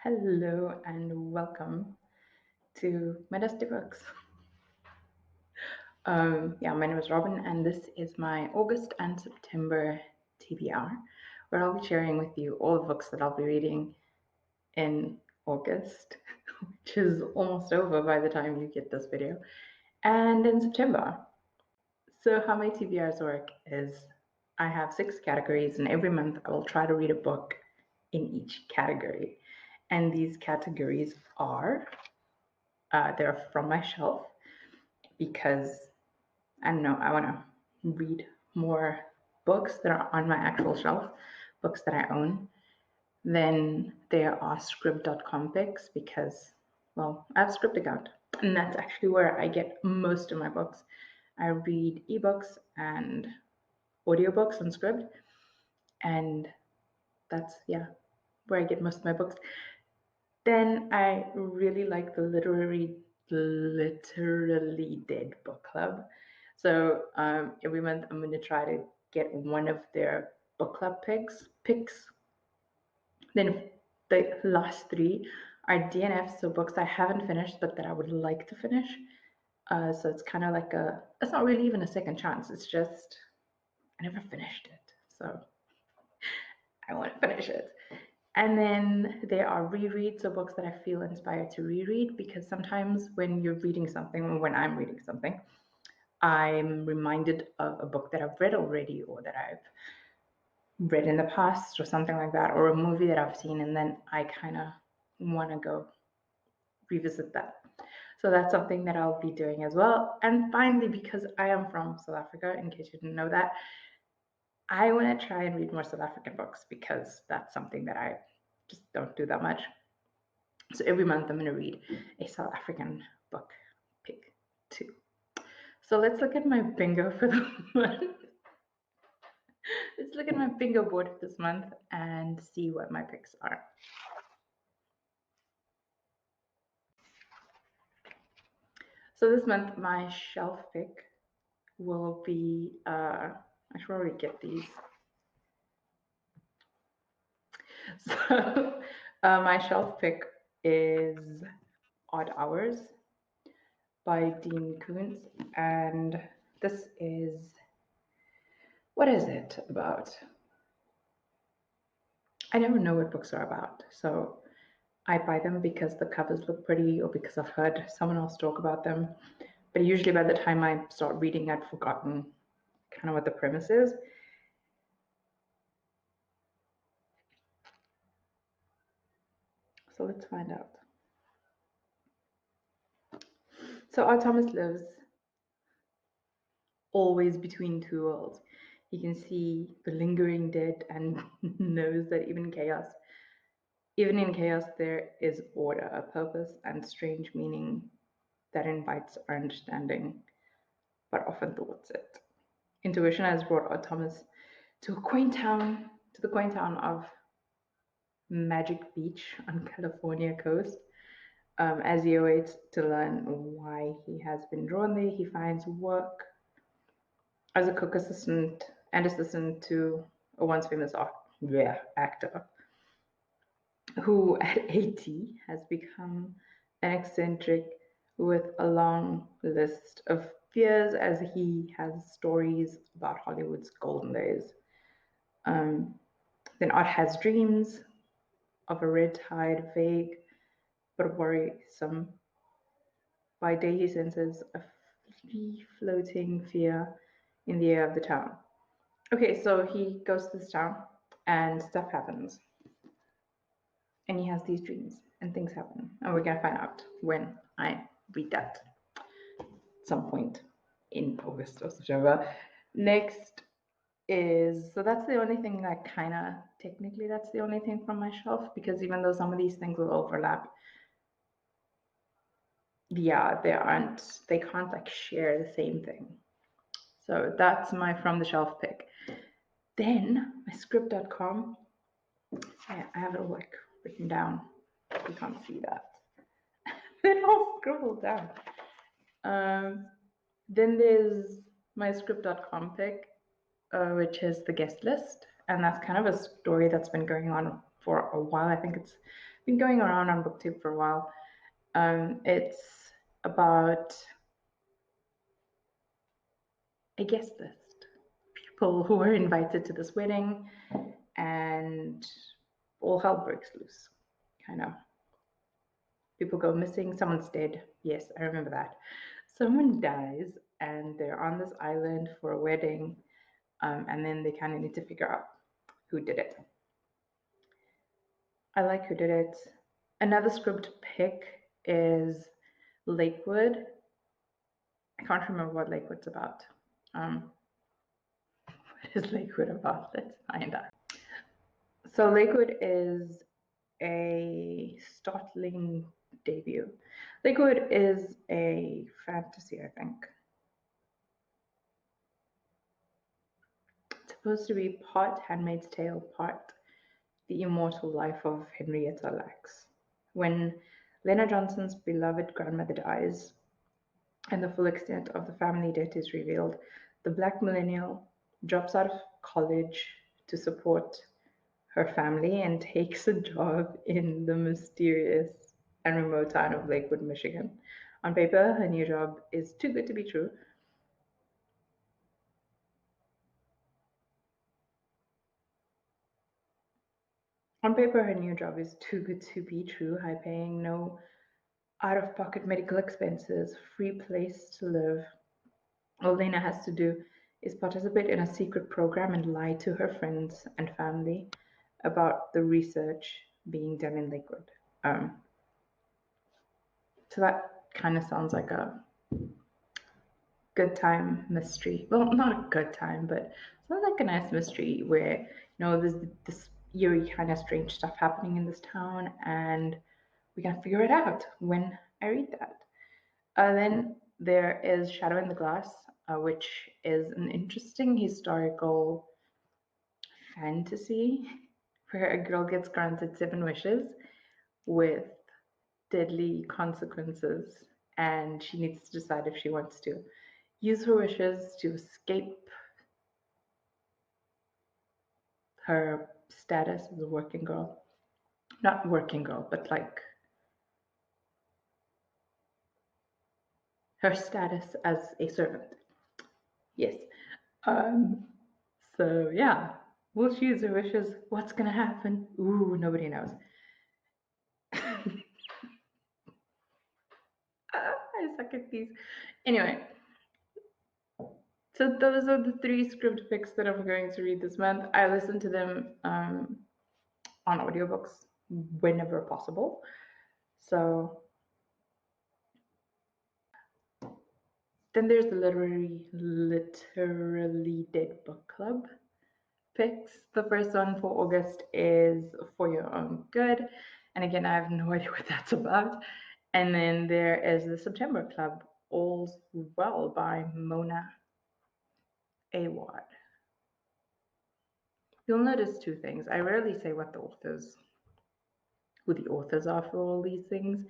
Hello and welcome to my Dusty Books. My name is Robin, and this is my August and September TBR, where I'll be sharing with you all the books that I'll be reading in August, which is almost over by the time you get this video, and in September. So, how my TBRs work is I have 6 categories, and every month I will try to read a book in each category. And these categories are they're from my shelf because I don't know, I want to read more books that are on my actual shelf, books that I own. Then there are script.com picks because, well, I have a script account, and that's actually where I get most of my books. I read ebooks and audiobooks on script, and that's, where I get most of my books. Then I really like the literally dead book club. So every month I'm going to try to get one of their book club picks. Then the last 3 are DNFs, so books I haven't finished but that I would like to finish. So it's kind of like it's not really even a second chance. It's just I never finished it, so I want to finish it. And then there are rereads, so books that I feel inspired to reread, because sometimes when you're reading something, or when I'm reading something, I'm reminded of a book that I've read already or that I've read in the past or something like that, or a movie that I've seen, and then I kind of want to go revisit that. So that's something that I'll be doing as well. And finally, because I am from South Africa, in case you didn't know that, I want to try and read more South African books because that's something that I just don't do that much. So every month I'm going to read a South African book, pick 2. So let's look at my bingo for the month. Let's look at my bingo board for this month and see what my picks are. So this month my shelf pick will be, I should probably get these. So my shelf pick is Odd Hours by Dean Koontz, and this is, what is it about? I never know what books are about, so I buy them because the covers look pretty or because I've heard someone else talk about them. But usually by the time I start reading, I'd forgotten kind of what the premise is. So let's find out. So our Thomas lives always between 2 worlds. He can see the lingering dead and knows that even in chaos, there is order, a purpose, and strange meaning that invites our understanding, but often thwarts it. Intuition has brought our Thomas to the quaint town of Magic Beach on California coast. As he awaits to learn why he has been drawn there, he finds work as a cook assistant and assistant to a once famous actor who at 80 has become an eccentric with a long list of fears as he has stories about Hollywood's golden days. Then Art has dreams of a red-tide, vague but worrisome. By day he senses a free-floating fear in the air of the town. Okay, so he goes to this town and stuff happens. And he has these dreams and things happen. And we're gonna find out when I read that at some point in August or September. Next is, so that's the only thing that kind of, technically that's the only thing from my shelf, because even though some of these things will overlap, yeah, they can't like share the same thing. So that's my from the shelf pick. Then my script.com, I have it all like written down. You can't see that. They're all scribbled down. Um, then there's my script.com pick, which is the guest list. And that's kind of a story that's been going on for a while. I think it's been going around on BookTube for a while. It's about a guest list, people who were invited to this wedding, and all hell breaks loose. Kind of. People go missing, someone's dead. Yes, I remember that. Someone dies, and they're on this island for a wedding, and then they kind of need to figure out who did it. I like who did it. Another script pick is Lakewood. I can't remember what Lakewood's about. What is Lakewood about? Let's find out. So Lakewood is a startling debut. Lakewood is a fantasy, I think. It's supposed to be part Handmaid's Tale, part the immortal life of Henrietta Lacks. When Lena Johnson's beloved grandmother dies, and the full extent of the family debt is revealed, the black millennial drops out of college to support her family and takes a job in the mysterious and remote town of Lakewood, Michigan. On paper, her new job is too good to be true. On paper, her new job is too good to be true, high paying, no out of pocket medical expenses, free place to live. All Lena has to do is participate in a secret program and lie to her friends and family about the research being done in Lakewood. So that kind of sounds like a good time mystery. Well, not a good time, but sounds like a nice mystery where there's this eerie kind of strange stuff happening in this town, and we can figure it out when I read that. Then there is Shadow in the Glass, which is an interesting historical fantasy where a girl gets granted 7 wishes with deadly consequences, and she needs to decide if she wants to use her wishes to escape her status as a working girl. Not working girl, but like her status as a servant. Yes. Um, so yeah, will she use her wishes? What's gonna happen? Ooh, nobody knows. I suck at these. Anyway, so those are the 3 script picks that I'm going to read this month. I listen to them on audiobooks whenever possible. So then there's the literally dead book club picks. The first one for August is For Your Own Good. And again, I have no idea what that's about. And then there is the September Club, All's Well by Mona Awad. You'll notice 2 things. I rarely say who the authors are for all these things,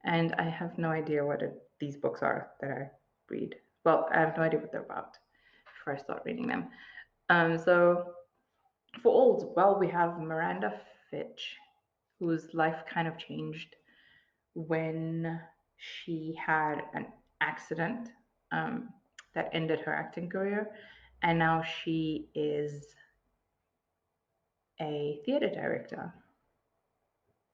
and I have no idea what these books are that I read. Well, I have no idea what they're about before I start reading them. So for All's Well, we have Miranda Fitch, whose life kind of changed when she had an accident that ended her acting career, and now she is a theater director.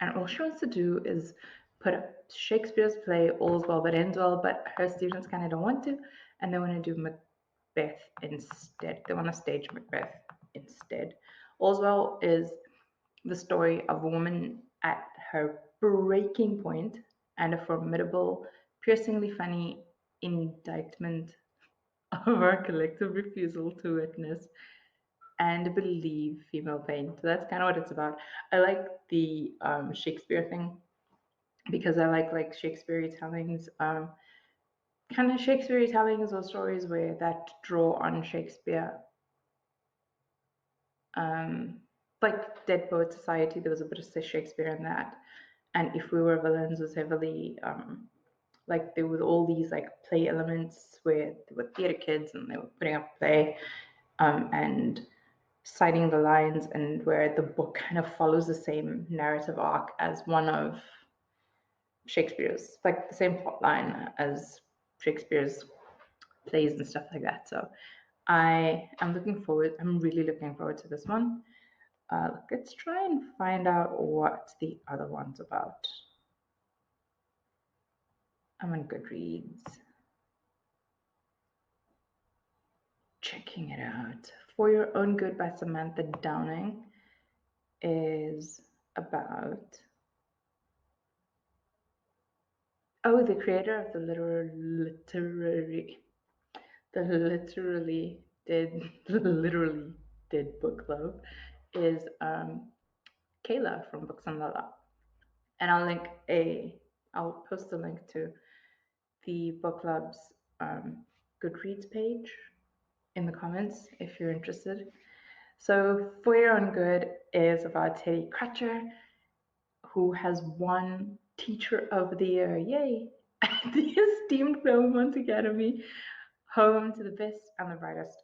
And all she wants to do is put up Shakespeare's play, All's Well That Ends Well, but her students kind of don't want to, and they want to do Macbeth instead. They want to stage Macbeth instead. All's Well is the story of a woman at her breaking point and a formidable, piercingly funny indictment of our collective refusal to witness and believe female pain. So that's kind of what it's about. I like the Shakespeare thing because I like Shakespeare retellings. Kind of Shakespeare retellings or stories where that draw on Shakespeare. Like Dead Poet Society, there was a bit of Shakespeare in that. And If We Were Villains was heavily like there were all these like play elements where there were theater kids and they were putting up a play and citing the lines, and where the book kind of follows the same narrative arc as one of Shakespeare's, like the same plot line as Shakespeare's plays and stuff like that. So I'm really looking forward to this one. Let's try and find out what the other one's about. I'm on Goodreads. Checking it out. For Your Own Good by Samantha Downing is about the creator of the literally did book club is Kayla from Books and Lala. And I'll post a link to the book club's Goodreads page in the comments if you're interested. So For Your Own Good is about Teddy Crutcher, who has won Teacher of the Year, yay, at the esteemed Belmont Academy, home to the best and the brightest.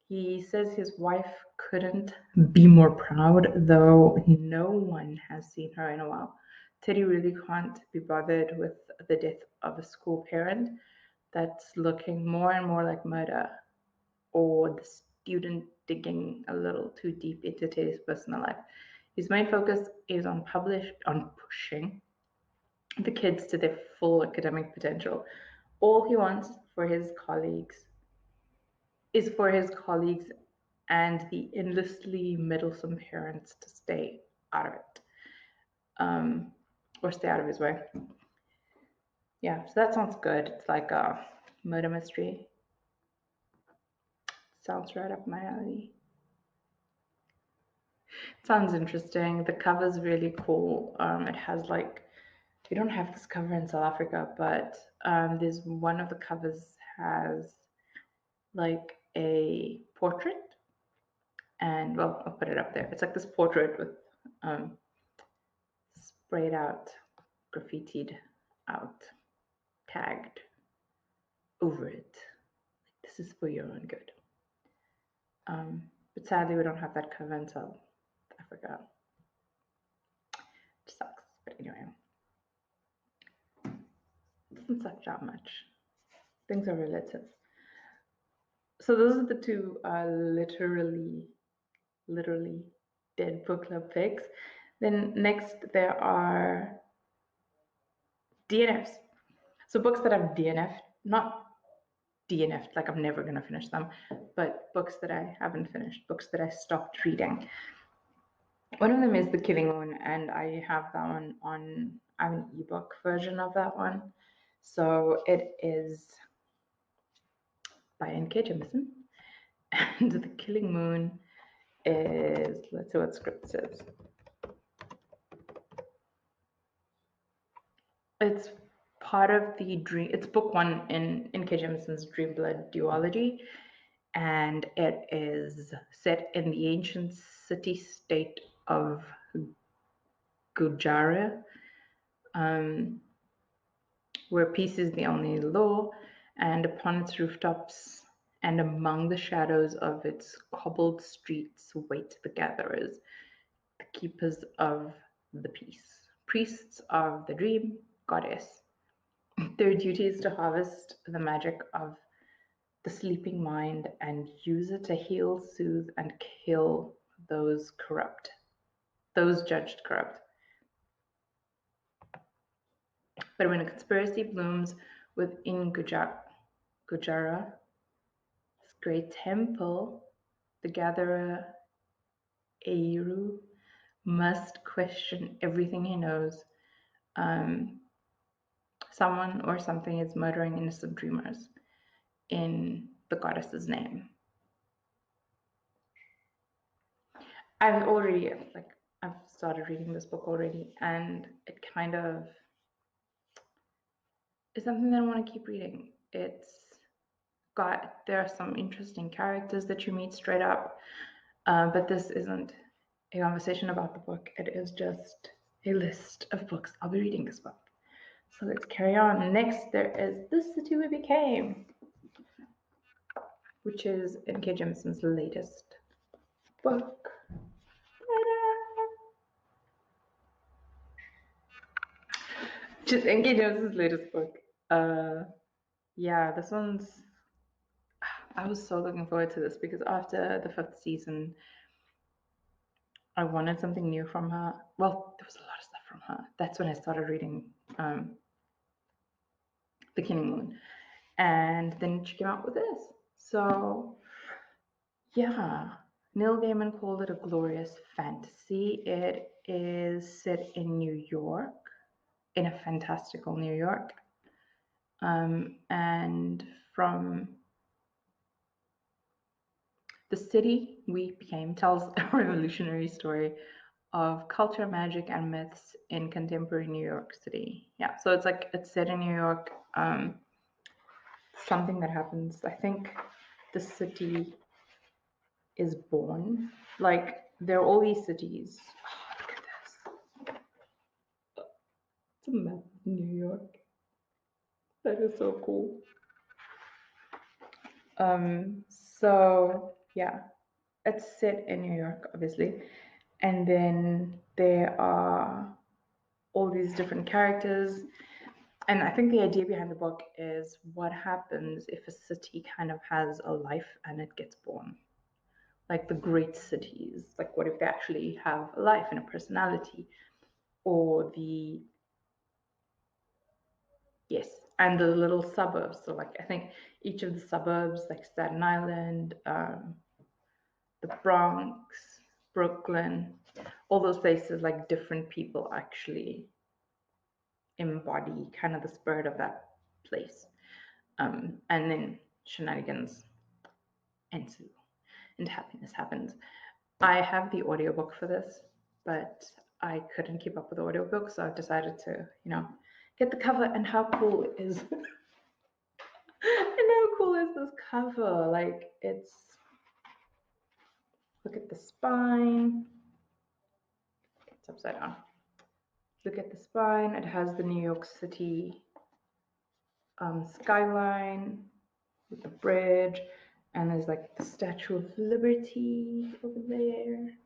He says his wife couldn't be more proud, though no one has seen her in a while. Teddy really can't be bothered with the death of a school parent that's looking more and more like murder, or the student digging a little too deep into Teddy's personal life. His main focus is on pushing the kids to their full academic potential. All he wants for his colleagues is for his colleagues and the endlessly meddlesome parents to stay out of it, or stay out of his way. Yeah, so that sounds good. It's like a murder mystery. Sounds right up my alley. Sounds interesting. The cover's really cool. It has like, we don't have this cover in South Africa, but there's one of the covers has like a portrait, and well, I'll put it up there. It's like this portrait with sprayed out, graffitied out, tagged over it. This is for your own good. But sadly, we don't have that cover in South Africa. Which sucks. But anyway, it doesn't suck that much. Things are relative. So those are the two literally dead book club picks. Then next there are DNFs. So books that I've DNF'd, not DNF'd like I'm never gonna finish them, but books that I haven't finished, books that I stopped reading. One of them is The Killing Moon, and I have that one on, I have an ebook version of that one. So it is by N.K. Jemesin. And The Killing Moon is, let's see what script says. It's part of the dream, it's book one in N.K. Jemesin's Dream Blood duology, and it is set in the ancient city-state of Gujarat, where peace is the only law, and upon its rooftops and among the shadows of its cobbled streets wait the gatherers, the keepers of the peace, priests of the dream goddess. Their duty is to harvest the magic of the sleeping mind and use it to heal, soothe, and kill those judged corrupt. But when a conspiracy blooms within Gujarat's great temple, the gatherer Eiru must question everything he knows. Someone or something is murdering innocent dreamers in the goddess's name. I've started reading this book already, and it kind of is something that I want to keep reading. There are some interesting characters that you meet straight up, but this isn't a conversation about the book. It is just a list of books I'll be reading this month. So let's carry on. Next, there is The City We Became, which is N.K. Jemisin's latest book. Ta-da! Just N.K. Jones's latest book. Yeah, this one's. I was so looking forward to this because after the 5th season, I wanted something new from her. Well, there was a lot of stuff from her. That's when I started reading The Killing Moon. And then she came out with this. So, yeah. Neil Gaiman called it a glorious fantasy. It is set in New York, in a fantastical New York. And from the city we became tells a revolutionary story of culture, magic, and myths in contemporary New York City. Yeah, so it's set in New York. Something that happens, I think the city is born. Like, there are all these cities. Oh, look at this. It's a map of New York. That is so cool. So yeah, it's set in New York, obviously. And then there are all these different characters. And I think the idea behind the book is what happens if a city kind of has a life and it gets born. Like the great cities, like what if they actually have a life and a personality? Or and the little suburbs. So like I think each of the suburbs, like Staten Island, the Bronx, Brooklyn, all those places, like different people actually embody kind of the spirit of that place. And then shenanigans ensue and happiness happens. I have the audiobook for this, but I couldn't keep up with the audiobook, so I've decided to, get the cover. And how cool is and how cool is this cover? Like, look at the spine. It's upside down. Look at the spine. It has the New York City skyline with the bridge, and there's like the Statue of Liberty over there.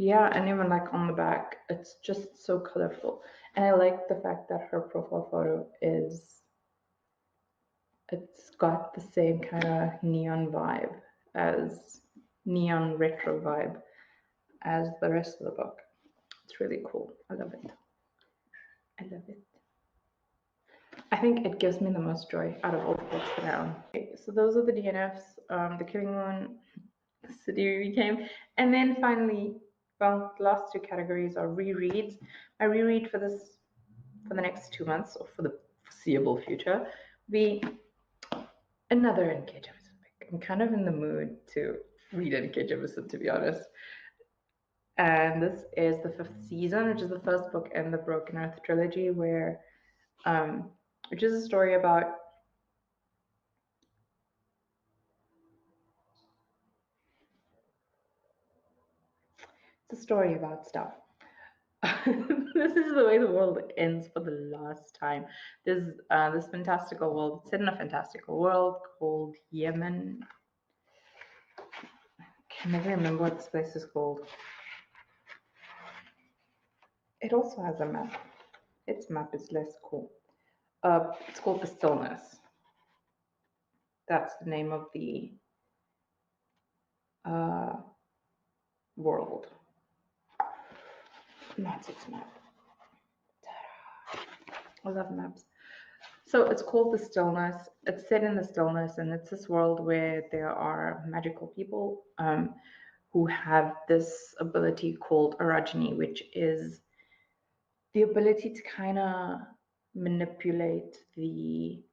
Yeah, and even like on the back, it's just so colorful. And I like the fact that her profile photo it's got the same kind of neon retro vibe as the rest of the book. It's really cool. I love it. I love it. I think it gives me the most joy out of all the books that I own. Okay, so those are the DNFs, The Killing Moon, The City We Became, and then finally, well, the last two categories are rereads. My reread for the next 2 months, or for the foreseeable future, be another N.K. Jemesin book. I'm kind of in the mood to read N.K. Jemesin, to be honest. And this is the 5th season, which is the first book in the Broken Earth trilogy, which is a story about stuff. This is the way the world ends for the last time. There's this fantastical world. It's in a fantastical world called Yemen. I can never remember what this place is called. It also has a map. Its map is less cool. It's called The Stillness. That's the name of the world. That's its map. I love maps. So it's called The Stillness. It's set in the stillness, and it's this world where there are magical people who have this ability called orogeny, which is the ability to kind of manipulate the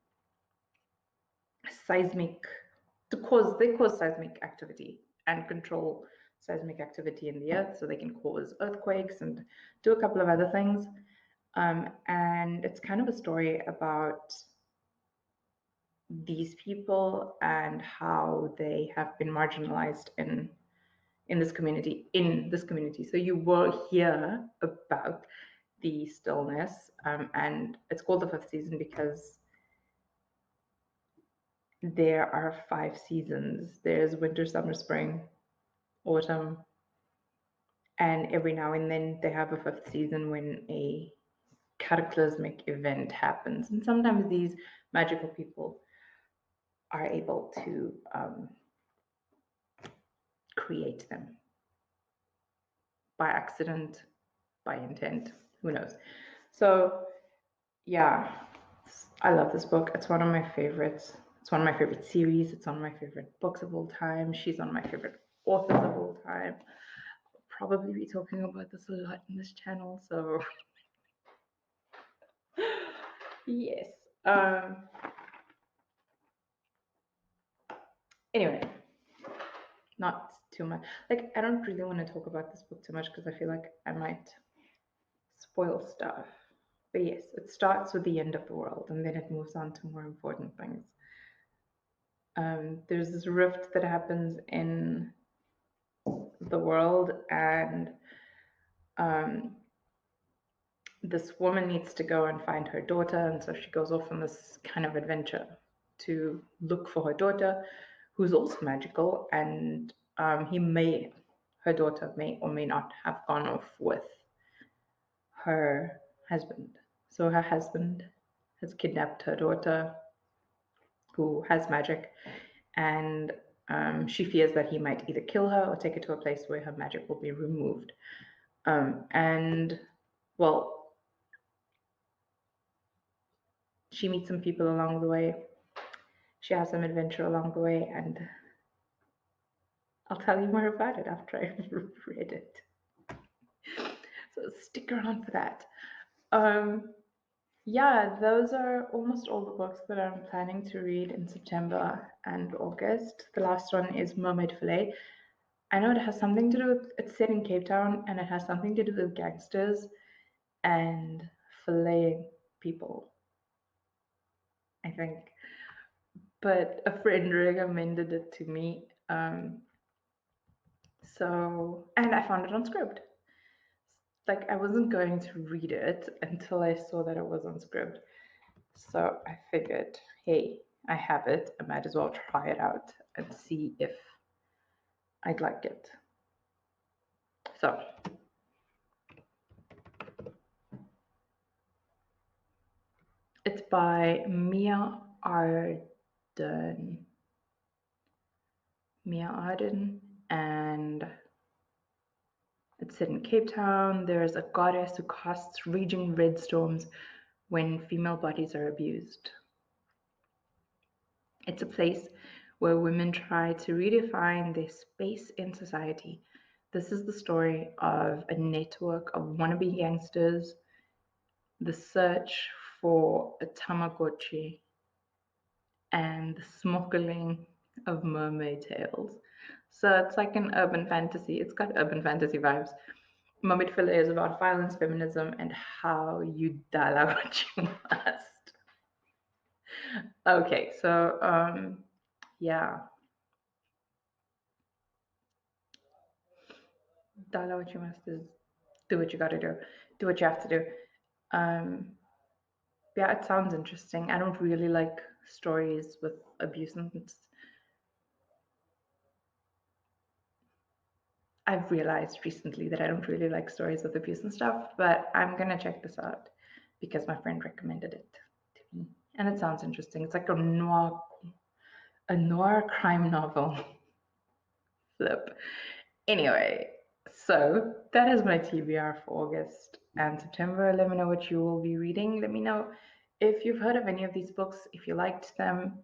seismic, they cause seismic activity and control seismic activity in the earth, so they can cause earthquakes and do a couple of other things. And it's kind of a story about these people and how they have been marginalized in this community. So you will hear about the stillness, and it's called the 5th season because there are 5 seasons. There's winter, summer, spring, autumn, and every now and then they have a 5th season when a cataclysmic event happens. And sometimes these magical people are able to create them by accident, by intent, who knows. So, yeah, I love this book. It's one of my favorites. It's one of my favorite series. It's one of my favorite books of all time. She's one of my favorite authors of all time. I'll probably be talking about this a lot in this channel. So, yes. Anyway, not too much. Like, I don't really want to talk about this book too much because I feel like I might spoil stuff. But yes, it starts with the end of the world and then it moves on to more important things. There's this rift that happens in the world, and um, this woman needs to go and find her daughter, and so she goes off on this kind of adventure to look for her daughter, who's also magical, and her daughter may or may not have gone off with her husband. So her husband has kidnapped her daughter, who has magic, and she fears that he might either kill her or take her to a place where her magic will be removed. And well, she meets some people along the way. She has some adventure along the way, and I'll tell you more about it after I've read it. So stick around for that. Um, yeah, those are almost all the books that I'm planning to read in September and August. The last one is Mermaid Fillet. I know it has something to do with, it's set in Cape Town, and it has something to do with gangsters and filleting people, I think. But a friend recommended it to me. And I found it on Scribd. Like, I wasn't going to read it until I saw that it was on Scribd. So I figured, hey, I have it. I might as well try it out and see if I'd like it. So it's by Mia Arden. Mia Arden, and it's set in Cape Town. There's a goddess who casts raging red storms when female bodies are abused. It's a place where women try to redefine their space in society. This is the story of a network of wannabe gangsters, the search for a Tamagotchi, and the smuggling of mermaid tails. So it's like an urban fantasy. It's got urban fantasy vibes. Mermaid Fillet is about violence, feminism, and how you dala what you must. Okay, so yeah, dala what you must is do what you gotta do what you have to do. Um, yeah, it sounds interesting. I don't really like stories with abuse, and I've realized recently that I don't really like stories with abuse and stuff, but I'm gonna check this out because my friend recommended it to me. And it sounds interesting. It's like a noir crime novel. Flip. Anyway, so that is my TBR for August and September. Let me know what you will be reading. Let me know if you've heard of any of these books, if you liked them.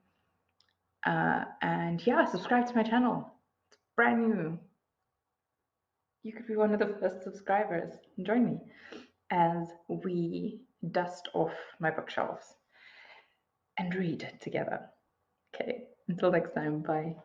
And yeah, subscribe to my channel. It's brand new. You could be one of the first subscribers. Join me as we dust off my bookshelves and read together. Okay, until next time, bye.